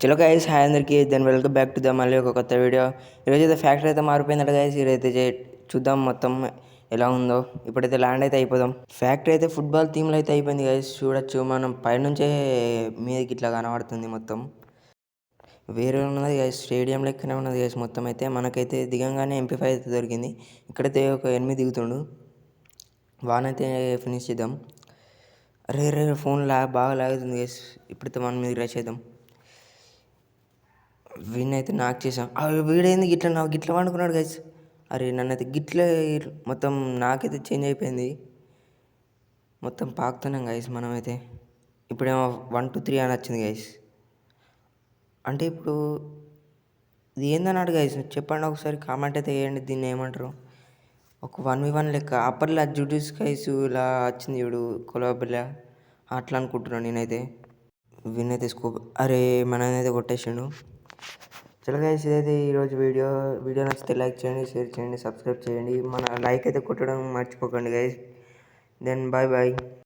చలో guys, hi అందరికీ. Then welcome back to the మళ్ళీ ఒక కొత్త వీడియో. ఈరోజు అయితే ఫ్యాక్టరీ అయితే మారిపోయిందట గైస్. ఈరోజైతే చూద్దాం మొత్తం ఎలా ఉందో. ఇప్పుడైతే ల్యాండ్ అయితే అయిపోదాం. ఫ్యాక్టరీ అయితే ఫుట్బాల్ థీమ్లో అయితే అయిపోయింది గైస్. చూడొచ్చు, మనం పైనుంచే మీదకి ఇట్లా కనబడుతుంది మొత్తం. వేరే ఉన్నది గైస్, స్టేడియం లెక్కనే ఉన్నది గైస్ మొత్తం. అయితే మనకైతే దిగంగానే MP5 అయితే దొరికింది. ఇక్కడైతే ఒక 8 దిగుతుండు. వానైతే ఫినిష్ చేద్దాం. అరే రే ఫోన్ బాగా లాగుతుంది గైస్. ఇప్పుడైతే మన మీద రేస్ చేద్దాం. వీడినైతే నాకు చేసాం. వీడైంది గిట్ల నాకు గిట్ల వండుకున్నాడు గైస్. అరే నన్నైతే గిట్లే మొత్తం నాకైతే చేంజ్ అయిపోయింది. మొత్తం పాకుతున్నాం గైస్ మనమైతే. ఇప్పుడేమో 1 2 3 అని వచ్చింది గైస్. అంటే ఇప్పుడు ఇది ఏందన్నాడు గైస్, చెప్పండి ఒకసారి, కామెంట్ అయితే వేయండి. దీన్ని ఏమంటారు? ఒక 1v1 లెక్క అప్పర్లా జుడిస్ గైస్ ఇలా వచ్చింది చూడు, కొలబిల్ల అట్లా అనుకుంటున్నాను నేనైతే. వీనైతే స్కోప్ అరే మననైతే కొట్టేసిండు. చలో గైస్, ఇదైతే ఈరోజు వీడియో నచ్చితే లైక్ చేయండి, షేర్ చేయండి, సబ్స్క్రైబ్ చేయండి. మన లైక్ అయితే కొట్టడం మర్చిపోకండి గైస్. Then bye bye.